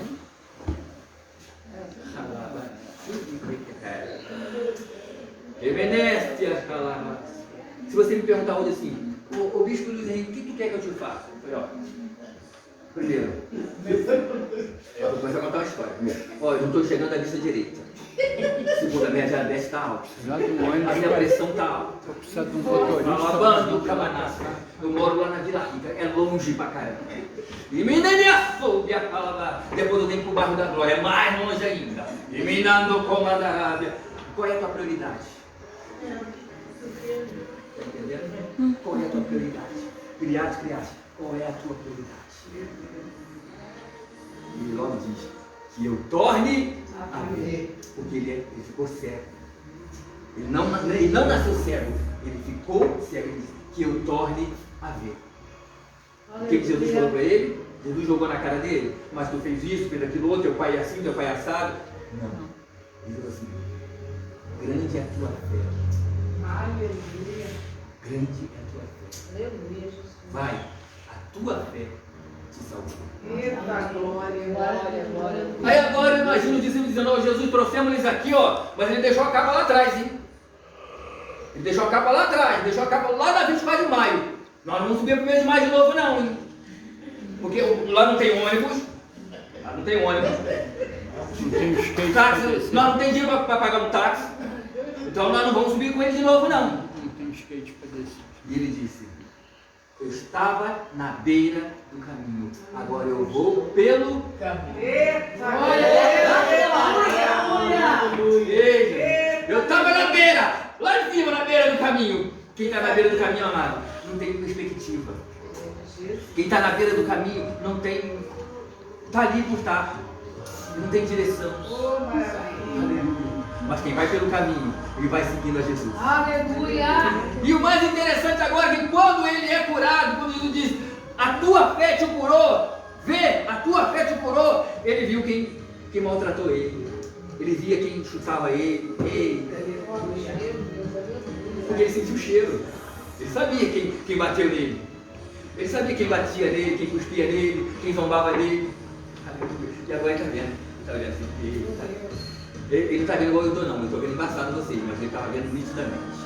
Se você me perguntar hoje assim, ô bispo Luiz Henrique, o que tu quer que eu te faça? Eu falei, primeiro, eu vou começar a contar uma história. Ó, eu não estou chegando à vista direita. Segundo, a minha diabetes está alta. A minha pressão está alta. Estou precisando de um motorista. Eu moro lá na Vila Rica, é longe pra caramba. E menina soube a palavra. Depois eu venho pro bairro da Glória, é mais longe ainda. E minando como a da Arábia. Qual é a tua prioridade? Está entendendo? Qual é a tua prioridade? Criate. Qual é a tua prioridade? E logo diz que eu torne a ver. Porque ele ficou cego. Ele não nasceu cego. Ele ficou cego. Ele disse que eu torne a ver. O que Jesus falou para ele? Jesus jogou na cara dele. Mas tu fez isso, fez aquilo outro, teu pai é assim, teu pai é assado. Não. Ele falou assim, grande é a tua fé. Aleluia. Grande é a tua fé. Aleluia, Jesus. Vai, a tua fé te salvou. Eita, glória. Aí agora eu imagino o discípulo dizendo, ó, Jesus, trouxemos eles aqui, ó, mas ele deixou a capa lá atrás, hein? Ele deixou a capa lá atrás, deixou a capa lá na 24 de maio. Nós não vamos subir para o mês de maio de novo não, hein? Porque lá não tem ônibus. Lá não tem ônibus. Não tem skate. Táxi, nós não tem dinheiro para pagar um táxi. Então nós não vamos subir com ele de novo não. Não tem skate para descer. E ele disse, eu estava na beira do caminho, agora eu vou pelo caminho. Eu estava na beira, lá em cima, na beira do caminho. Quem está na beira do caminho, amado, não tem perspectiva. Quem está na beira do caminho não tem. Está ali por estar. Não tem direção. Aleluia. Mas quem vai pelo caminho, ele vai seguindo a Jesus. Aleluia. E o mais interessante agora é que quando ele é curado, quando Jesus diz, a tua fé te curou, vê, a tua fé te curou, ele viu quem maltratou ele. Ele via quem chutava ele. Porque ele sentiu o cheiro. Ele sabia quem bateu nele. Ele sabia quem batia nele, quem cuspia nele, quem zombava nele. E agora ele está vendo. Está vendo assim. Ele não está vendo igual eu estou não. Eu estou vendo embaçado vocês, mas ele estava vendo nitidamente.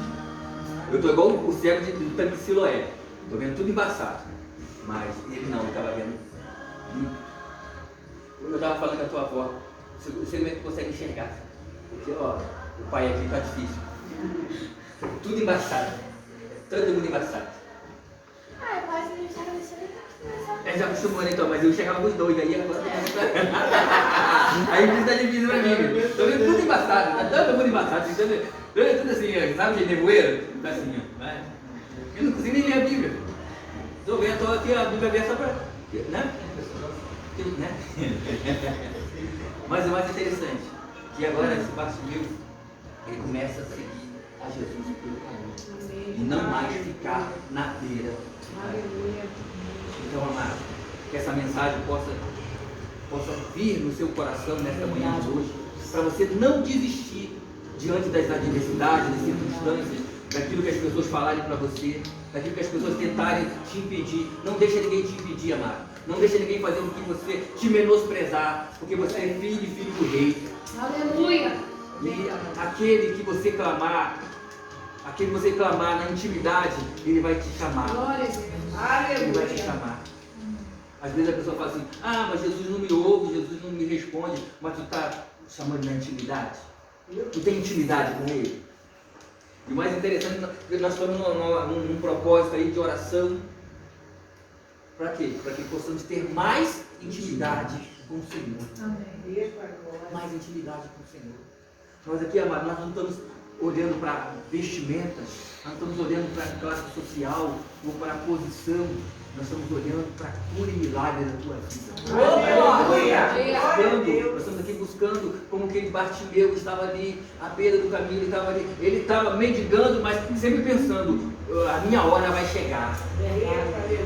Eu estou igual o cego do tanque de Siloé. Estou vendo tudo embaçado. Mas ele não, ele estava vendo. Eu estava falando com a tua avó. Você como é que consegue enxergar? Porque, ó, o pai aqui está difícil. Tudo embaçado. Todo mundo embaçado. Ah, eu quase não estava deixando. É, já acostumou, né, então? Mas eu chegava com os dois, aí agora. Aí isso tá difícil pra mim. Tô vendo tudo embaçado, tá todo mundo embaçado. Tudo assim, sabe de nevoeiro? Tá assim, ó. Eu não consigo nem ler a Bíblia. Tô vendo, tô aqui a Bíblia aberta só pra. Né? Mas o mais interessante, que agora esse Bartimeu, ele começa a seguir a Jesus pelo caminho. E não mais ficar na beira. Aleluia. Então, amado, que essa mensagem possa possa vir no seu coração nesta manhã de hoje, para você não desistir diante das adversidades, das circunstâncias, daquilo que as pessoas falarem para você, daquilo que as pessoas tentarem te impedir. Não deixa ninguém te impedir, amado. Não deixa ninguém fazer com que você te menosprezar, porque você é filho do rei. Aleluia. E aquele que você clamar na intimidade, ele vai te chamar. Glória a Deus. Ele vai te chamar. Às vezes a pessoa fala assim, mas Jesus não me ouve, Jesus não me responde, mas tu está chamando na intimidade. Tu tem intimidade com ele. E o mais interessante, nós estamos num propósito aí de oração. Para quê? Para que possamos ter mais intimidade com o Senhor. Amém. Mais intimidade com o Senhor. Nós aqui, amados, nós não estamos olhando para vestimentas, nós não estamos olhando para a classe social ou para a posição. Nós estamos olhando para a cura e milagre da tua vida. Nós estamos aqui buscando, como aquele Bartimeu estava ali, à beira do caminho, ele estava mendigando, mas sempre pensando, a minha hora vai chegar.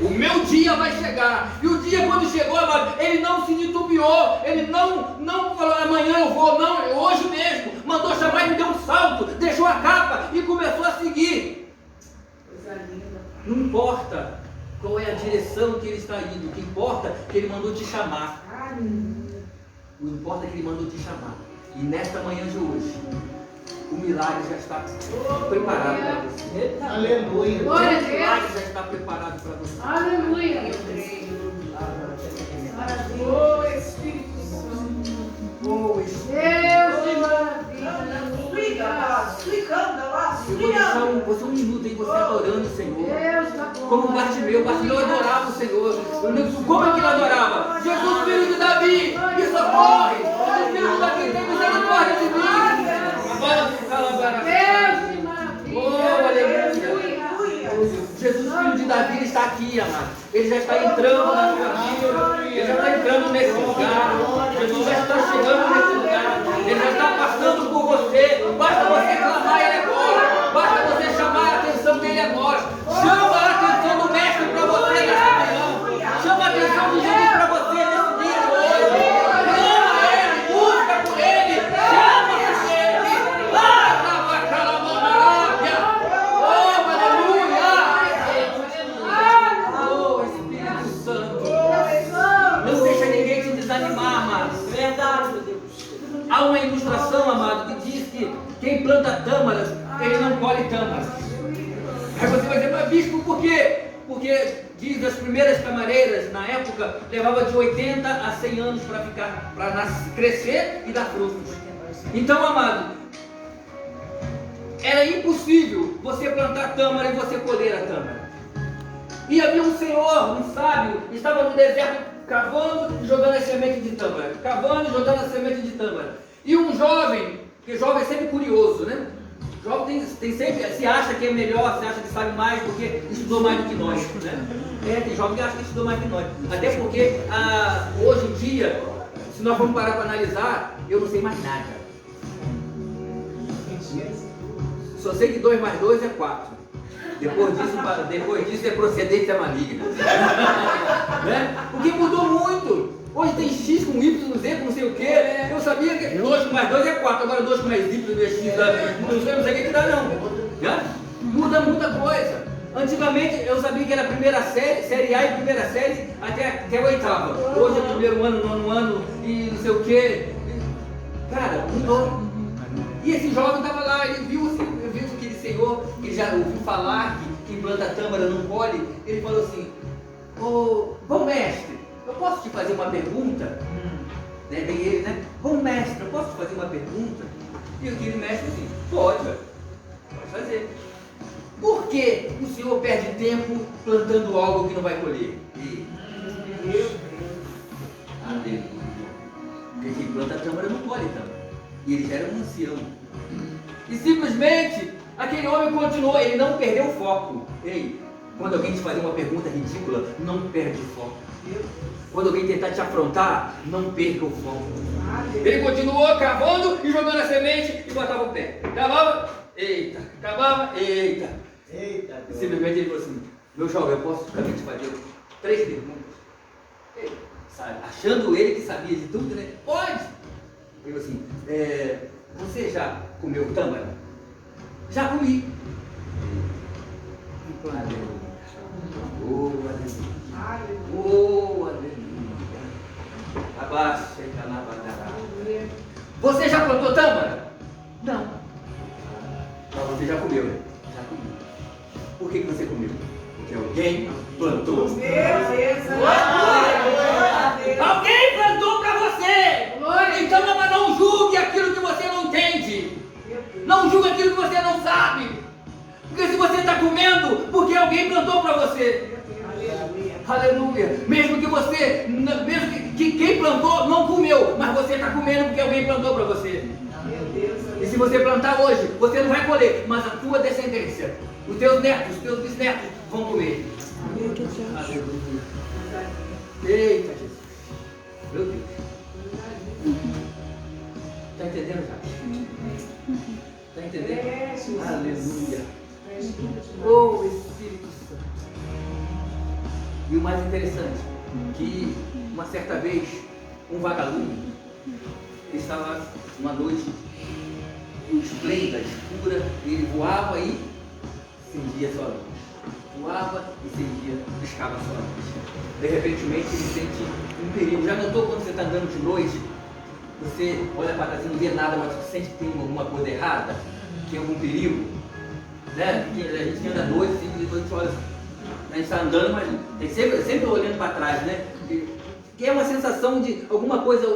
O meu dia vai chegar. E o dia quando chegou, amado, ele não se titubeou, ele não falou, amanhã eu vou, não, hoje mesmo. Mandou chamar e deu um salto, deixou a capa e começou a seguir. Não importa qual é a direção que ele está indo, o que importa é que ele mandou te chamar. O que importa é que ele mandou te chamar. E nesta manhã de hoje, o milagre já está preparado para você. Aleluia. O milagre já está preparado para você. Aleluia. Oh, Espírito Santo. Oh, Espírito. Deus de maravilha. Você um minuto aí, você adorando o Senhor. Deus da glória. Como Bartimeu adorava o Senhor. Como é que ele adorava? Jesus, filho de Davi, me socorre. Jesus, filho de Davi, tem misericórdia de mim. Deus de maravilha. Oh, aleluia. Jesus, filho de Davi, ele está aqui, amado. Ele já está entrando na sua vida. Ele já está entrando nesse lugar. Jesus já está chegando nesse lugar. Ele já está passando por você. Basta você clamar ele agora. Basta você chamar a atenção dele agora. Chama a atenção do Mestre para você nessa manhã. Chama a atenção de Jesus para você nesse dia de hoje. Clama ele, busca por ele. Chama por ele. Oh, aleluia. Oh, Espírito Santo. Não deixa ninguém te desanimar, amado. Verdade, meu Deus. Há uma ilustração, amado, que diz que quem planta tâmaras, ele não colhe tâmaras. Aí você vai dizer, mas bispo, por quê? Porque diz as primeiras tamareiras, na época, levava de 80 a 100 anos para crescer e dar frutos. Então, amado, era impossível você plantar tâmara e você colher a tâmara. E havia um senhor, um sábio, estava no deserto cavando e jogando a semente de tâmara. Cavando e jogando a semente de tâmara. E um jovem, porque jovem é sempre curioso, né? Jovem tem sempre, se acha que é melhor, se acha que sabe mais porque estudou mais do que nós, né? Tem jovem que acha que estudou mais do que nós. Até porque hoje em dia, se nós formos parar para analisar, eu não sei mais nada. Só sei que 2 mais 2 é 4. Depois disso é procedência maligna. Né? Porque mudou muito. Hoje tem X com Y, Z com não sei o que. Eu sabia que 2 mais 2 é 4. Agora 2 mais Y é X. Não sei o que dá não. Né? Muda muita coisa. Antigamente eu sabia que era a primeira série A e primeira série até a oitava. Hoje é primeiro ano, nono ano e não sei o que. Cara, mudou. E esse jovem estava lá, ele viu aquele senhor, que já ouviu falar que quem planta tâmara não colhe. Ele falou assim, bom mestre, eu posso te fazer uma pergunta? Né? Bem ele, né? Bom mestre, eu posso te fazer uma pergunta? E aquele mestre assim, pode fazer. Por que o senhor perde tempo plantando algo que não vai colher? Aleluia. Porque quem planta tâmara não colhe tâmara. E ele já era um ancião. E simplesmente aquele homem continuou, ele não perdeu o foco. Ei, quando alguém te fazer uma pergunta ridícula, não perde o foco. Quando alguém tentar te afrontar, não perca o foco. Ele continuou cavando e jogando a semente e botava o pé. Cavava, eita, cavava, eita. E simplesmente ele falou assim, meu jovem, eu posso também te fazer 3 perguntas? achando ele que sabia de tudo, né? Pode! Ele falou assim, você já comeu tâmara? Já comi. Aleluia. Oh, aleluia. Oh, aleluia. Abaixa e canabadará. Você já plantou tâmara? Não. Mas você já comeu, né? Já comi. Por que você comeu? Porque alguém plantou. Alguém plantou para você! Então não julgue aquilo que você não entende. Não julgue aquilo que você não sabe. Porque se você está comendo, porque alguém plantou para você. Aleluia. Mesmo que quem plantou não comeu, mas você está comendo porque alguém plantou para você. E se você plantar hoje, você não vai colher, mas a tua descendência, os teus netos, os teus bisnetos vão comer. Aleluia. Eita Jesus. Meu Deus. Está entendendo, já? Está entendendo? Aleluia. Oh, Espírito Santo. E o mais interessante, que uma certa vez, um vagalume, ele estava uma noite esplêndida, escura, ele voava e acendia sua luz. Voava e acendia, piscava sua luz. De repente ele sente um perigo. Já notou quando você está andando de noite, você olha para trás e não vê nada, mas você sente que tem alguma coisa errada, que tem algum perigo? Né? A gente anda à noite e depois a gente olha, a gente está andando, mas tem sempre olhando para trás, né? Que é uma sensação de alguma coisa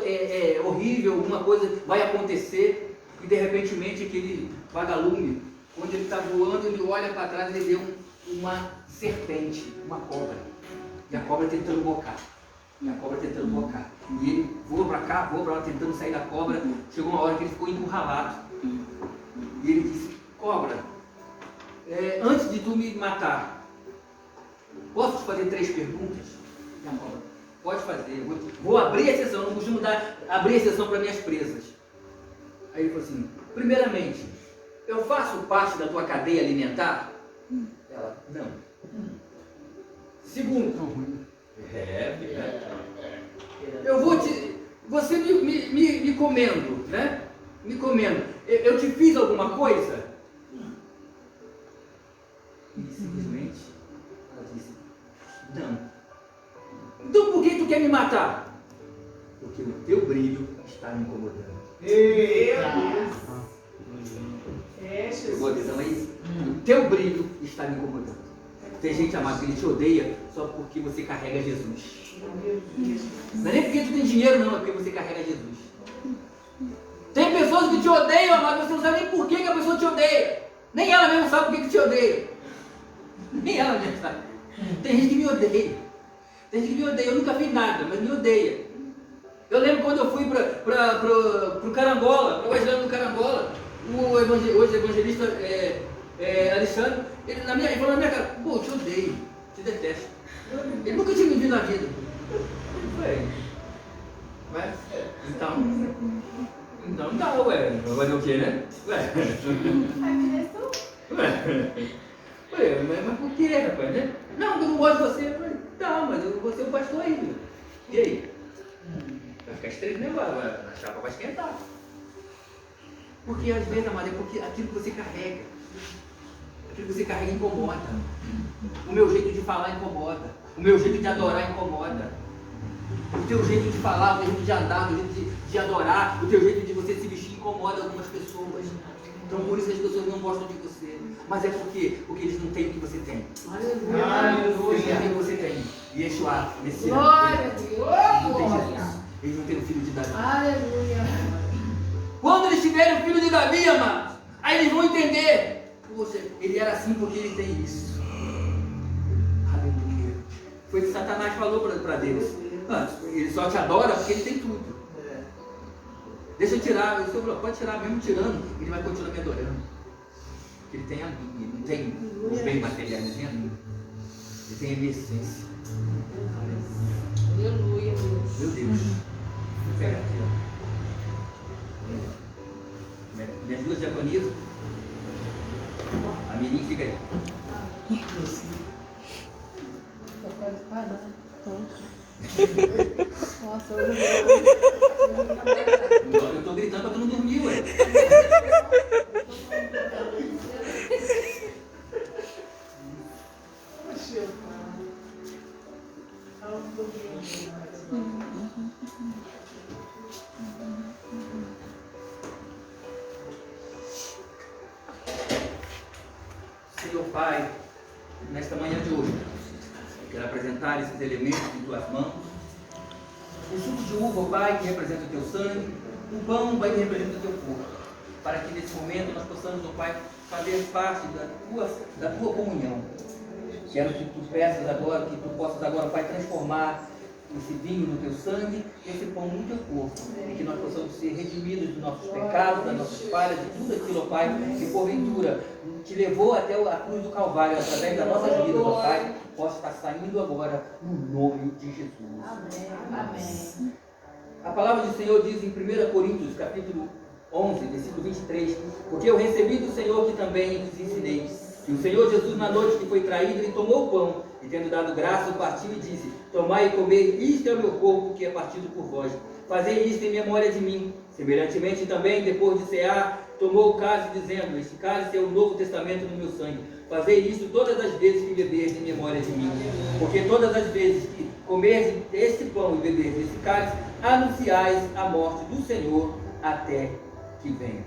horrível, alguma coisa vai acontecer, e de repente aquele vagalume, onde ele está voando, ele olha para trás e ele vê uma serpente, uma cobra, e a cobra tentando bocar. E ele voa para cá, voa para lá, tentando sair da cobra. Chegou uma hora que ele ficou encurralado. E ele disse, cobra, antes de tu me matar, posso te fazer 3 perguntas? E a cobra, pode fazer, vou abrir a exceção, não costumo abrir a exceção para minhas presas. Aí ele falou assim, primeiramente, eu faço parte da tua cadeia alimentar? Ela, não. Segundo, eu vou você me comendo, né? Me comendo, eu te fiz alguma coisa? E simplesmente ela disse, não. Então por que tu quer me matar? Porque o teu brilho está me incomodando. Pegou a visão aí? O teu brilho está me incomodando. Tem gente, amado, que te odeia só porque você carrega Jesus. Não é nem porque tu tem dinheiro, não, é porque você carrega Jesus. Tem pessoas que te odeiam, amado, você não sabe nem por que a pessoa te odeia. Nem ela mesmo sabe por que te odeia. Nem ela mesmo sabe. Tem gente que me odeia. Eu nunca fiz nada, mas me odeia. Eu lembro quando eu fui para o Carangola, para o Evangelho do Carangola, hoje evangelista Alexandre, ele falou na minha cara, pô, eu te odeio, te detesto. Ele nunca tinha me visto na vida. Mas, então tá, ué, vai fazer o quê, né? Mas por que, rapaz, né? Não, eu não gosto de você. Eu falei, tá, mas você é o pastor ainda. E aí? Vai ficar estreito, né? A chapa vai esquentar. Porque às vezes, amado, é porque aquilo que você carrega. Aquilo que você carrega incomoda. O meu jeito de falar incomoda. O meu jeito de adorar incomoda. O teu jeito de falar, o teu jeito de andar, o teu jeito de adorar, o teu jeito de você se vestir incomoda algumas pessoas. Então por isso as pessoas não gostam de você. Mas é porque eles não têm o que você tem. Aleluia. Eles não têm o que você tem. E Yeshua, Messias. Não tem Jesus. Eles não têm o filho de Davi. Aleluia. Quando eles tiverem o filho de Davi, amado, aí eles vão entender. Poxa, ele era assim porque ele tem isso. Aleluia. Foi o que Satanás falou para Deus. Ele só te adora porque ele tem tudo. Deixa eu tirar, o Senhor falou, pode tirar, mesmo tirando, ele vai continuar me adorando. Porque ele tem a mim, ele não tem os bens materiais, ele tem a mim. Ele tem a minha essência. Aleluia. Meu Deus. Vou pegar aqui, ó. Minhas duas diaconisas. A Mirim fica aí. Nossa, hoje Eu estou gritando para tu não dormir, ué. Senhor Pai, nesta manhã de hoje, eu quero apresentar esses elementos em tuas mãos. O suco de uva, Pai, que representa o teu sangue, o pão, Pai, que representa o teu corpo, para que nesse momento nós possamos, ó Pai, fazer parte da tua comunhão. Quero que tu peças agora, que tu possas agora, Pai, transformar esse vinho no teu sangue, esse pão no teu corpo, e que nós possamos ser redimidos dos nossos pecados, das nossas falhas, de tudo aquilo, ó Pai, que porventura te levou até a cruz do Calvário, através das nossas vidas, ó Pai, possa estar saindo agora no nome de Jesus. Amém. A palavra do Senhor diz em 1 Coríntios, capítulo 11, versículo 23, porque eu recebi do Senhor que também vos ensinei, que o Senhor Jesus, na noite que foi traído, ele tomou o pão, e tendo dado graça, partiu e disse: tomai e comei, isto é o meu corpo que é partido por vós. Fazei isto em memória de mim. Semelhantemente também, depois de cear, tomou o cálice, dizendo: este cálice é o novo testamento no meu sangue. Fazei isto todas as vezes que beberdes em memória de mim. Porque todas as vezes que comerdes este pão e beberdes esse cálice, anunciais a morte do Senhor até que venha.